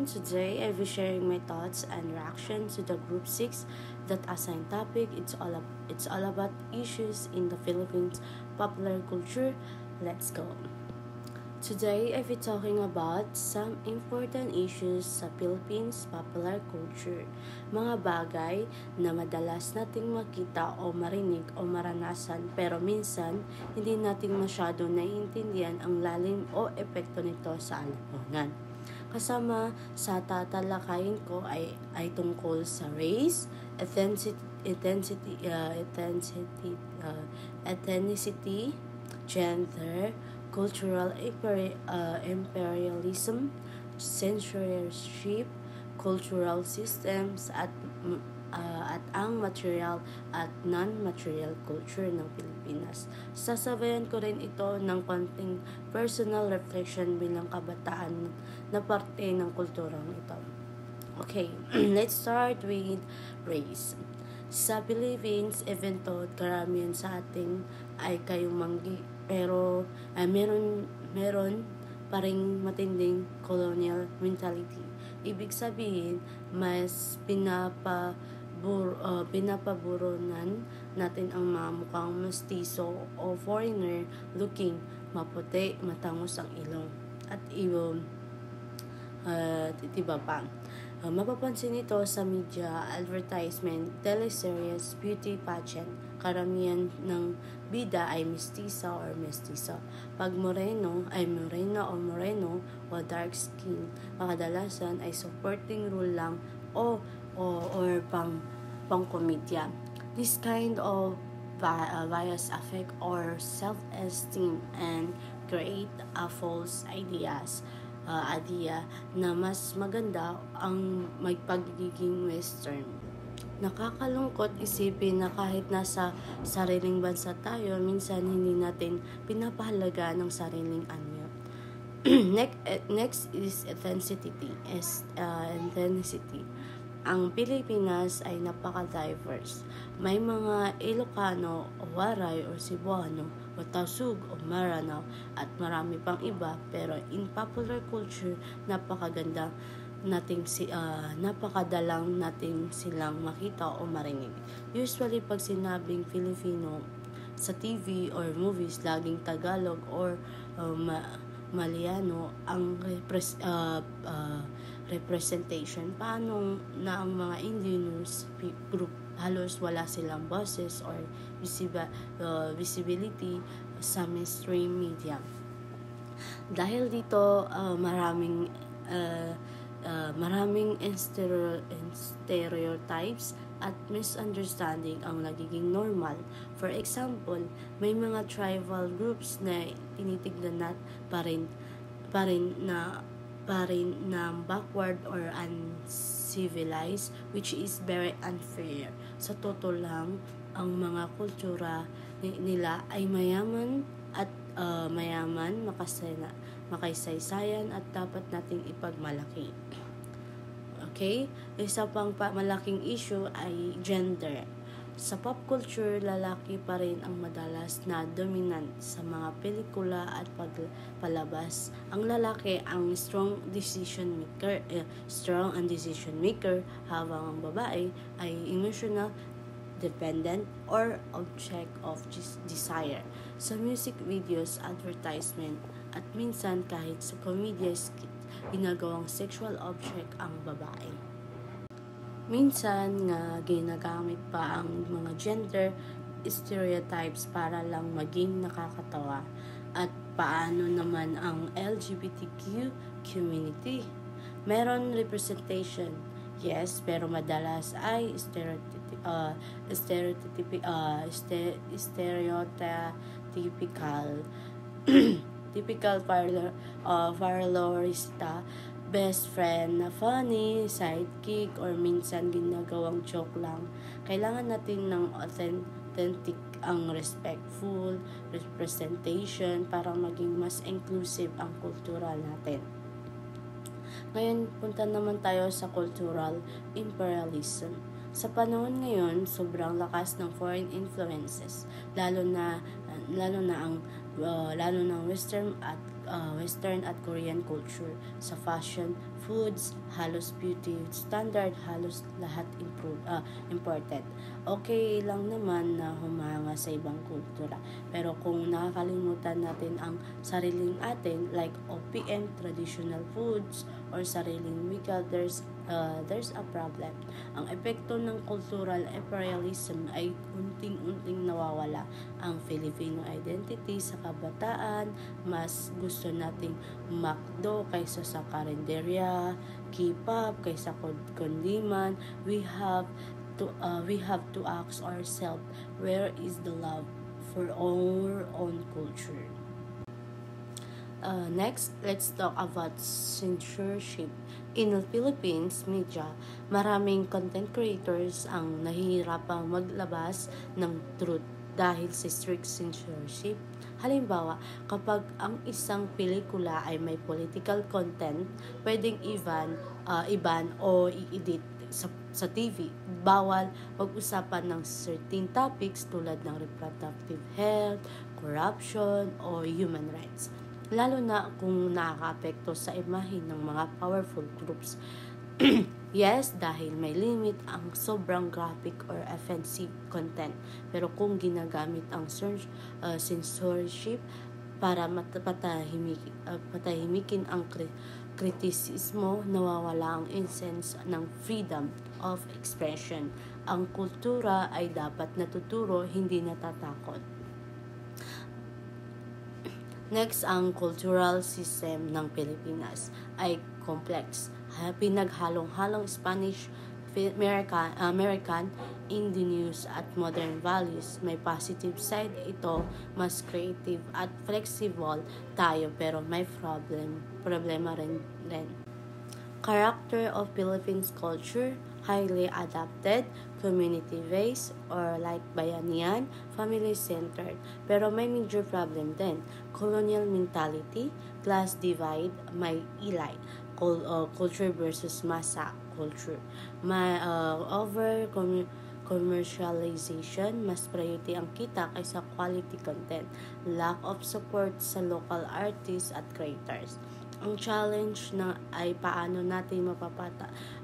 everyone. Today I'll be sharing my thoughts and reactions to the Group 6 that assigned topic. It's all about issues in the Philippines popular culture. Let's go. Today I'll be talking about some important issues sa Philippines popular culture. Mga bagay na madalas nating makita o marinig o maranasan pero minsan hindi nating masyado naiintindihan ang lalim o epekto nito sa alipunan. Kasama sa tatalakayin ko ay tungkol sa race, ethnicity, gender, cultural imperialism, censorship, cultural systems at ang material at non-material culture ng Pilipinas. Sasabayan ko rin ito ng konting personal reflection bilang kabataan na parte ng kulturang ito. Okay, let's start with race. Sa Philippines, even though karamihan sa atin ay kayumanggi, pero meron pa ring matinding colonial mentality. Ibig sabihin, mas pinapaburonan natin ang mga mukhang mestizo o foreigner looking, maputi, matangos ang ilong, at iba pa. Mapapansin ito sa media, advertisement, teleseries, beauty pageant. Karamihan ng bida ay mestiza or mestizo. Pag moreno ay morena o moreno o dark skin. Kadalasan ay supporting role lang or pang komedya. This kind of bias affect our self-esteem and create a false idea na mas maganda ang magpagiging Western. Nakakakalungkot isipin na kahit nasa sariling bansa tayo, minsan hindi natin pinapahalaga ng sariling anyo. Next is ethnicity. Ang Pilipinas ay napaka-diverse. May mga Ilocano o Waray o Cebuano o Tausug o Maranao at marami pang iba, pero in popular culture napakadalang nating silang makita o marinig. Usually pag sinabing Filipino sa TV or movies, laging Tagalog or Maliano ang representation. Paano na ang mga indigenous group halos wala silang boses or visibility sa mainstream media. Dahil dito maraming stereotypes at misunderstanding ang nagiging normal. For example, may mga tribal groups na tinitignan pa rin na backward or uncivilized, which is very unfair. Sa totoo lang, ang mga kultura nila ay mayaman at makaysaysayan at dapat nating ipagmalaki. Okay? Isa pang malaking issue ay gender. Sa pop culture, lalaki pa rin ang madalas na dominant sa mga pelikula at palabas. Ang lalaki ang strong and decision maker, habang ang babae ay emotional, dependent, or object of desire. Sa music videos, advertisement, at minsan kahit sa comedy skit, ginagawang sexual object ang babae. Minsan nga ginagamit pa ang mga gender stereotypes para lang maging nakakatawa. At paano naman ang LGBTQ community? Meron representation, yes, pero madalas ay stereotypical typical parlorista, best friend na funny, sidekick, or minsan ginagawang joke lang. Kailangan natin ng authentic ang respectful representation para maging mas inclusive ang kultura natin. Ngayon, punta naman tayo sa cultural imperialism. Sa panahon ngayon, sobrang lakas ng foreign influences, lalo na ang Western at Western at Korean culture. Sa fashion, foods, halos beauty standard, halos lahat important. Okay lang naman na humanga sa ibang kultura. Pero kung nakakalimutan natin ang sariling atin, like OPM, traditional foods, or sariling wika, there's a problem. Ang epekto ng cultural imperialism ay unting-unting nawawala ang Filipino identity sa kabataan. Mas gusto nating McDo kaysa sa karinderya, K-pop kaysa kundiman. We have to ask ourselves, where is the love for our own culture? Next, let's talk about censorship. In the Philippines media, maraming content creators ang nahihirapang maglabas ng truth dahil sa strict censorship. Halimbawa, kapag ang isang pelikula ay may political content, pwedeng iban o i-edit sa TV. Bawal mag-usapan ng certain topics tulad ng reproductive health, corruption, o human rights. Lalo na kung nakaka-apekto sa imahe ng mga powerful groups. Yes, dahil may limit ang sobrang graphic or offensive content. Pero kung ginagamit ang censorship para patahimikin ang kritisismo, nawawala ang essence ng freedom of expression. Ang kultura ay dapat natuturo, hindi natatakot. Next, ang cultural system ng Pilipinas ay complex. Pinaghalong-halong Spanish, American, Indigenous at modern values. May positive side ito, mas creative at flexible tayo, pero may problema rin. Character of Philippines culture, highly adapted, community-based, or like bayanihan, family-centered. Pero may major problem din. Colonial mentality, class divide, may ilay. Culture versus masa culture. May commercialization, mas priority ang kita kaysa quality content. Lack of support sa local artists at creators. Ang challenge na ay paano natin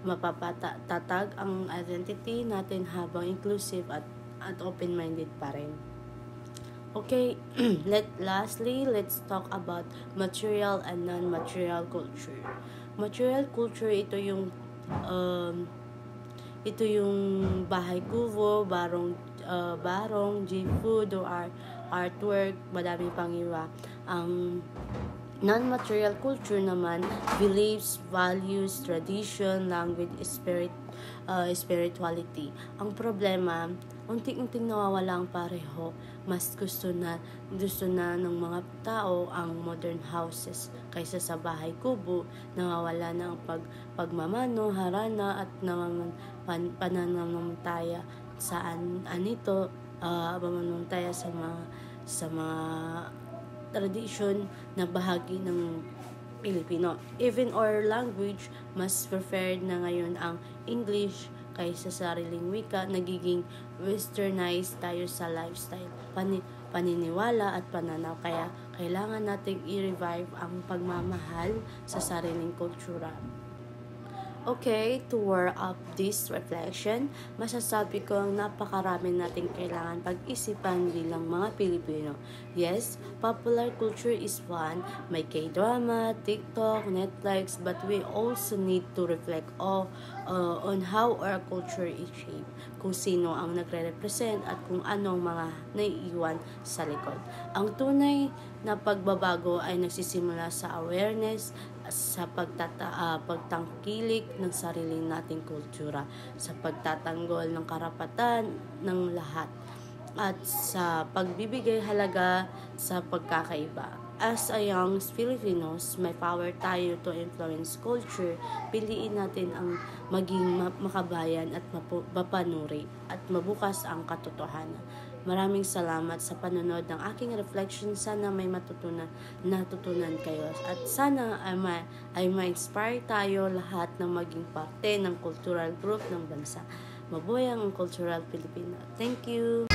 mapapatatag ang identity natin habang inclusive at open-minded pa rin. Okay, let's talk about material and non-material culture. Material culture, ito yung bahay kubo, barong, G-food, or artwork, madami pang iba. Ang non-material culture naman, beliefs, values, tradition, language, spirituality. Ang problema, unting-unting nawawala ang pareho. Mas gusto na ng mga tao ang modern houses kaysa sa bahay kubo. Nawawala na ang pagmamano, harana at pananamantaya pananamantaya sa mga tradisyon na bahagi ng Pilipino. Even our language, mas preferred na ngayon ang English kaysa sariling wika. Nagiging westernized tayo sa lifestyle, paniniwala at pananaw. Kaya kailangan nating i-revive ang pagmamahal sa sariling kultura. Okay, to wrap up this reflection, masasabi ko ang napakarami nating kailangan pag-isipan bilang mga Pilipino. Yes, popular culture is one. May K-drama, TikTok, Netflix, but we also need to reflect on how our culture is shaped, kung sino ang nagre-represent at kung anong mga naiiwan sa likod. Ang tunay na pagbabago ay nagsisimula sa awareness, sa pagtangkilik ng sariling nating kultura, sa pagtatanggol ng karapatan ng lahat, at sa pagbibigay halaga sa pagkakaiba. As a young Filipinos, may power tayo to influence culture. Piliin natin ang maging makabayan at mapanuri at mabukas ang katotohanan. Maraming salamat sa panonood ng aking reflection. Sana may natutunan kayo. At sana ay ma-inspire tayo lahat na maging parte ng cultural group ng bansa. Mabuhay ang cultural Filipino. Thank you!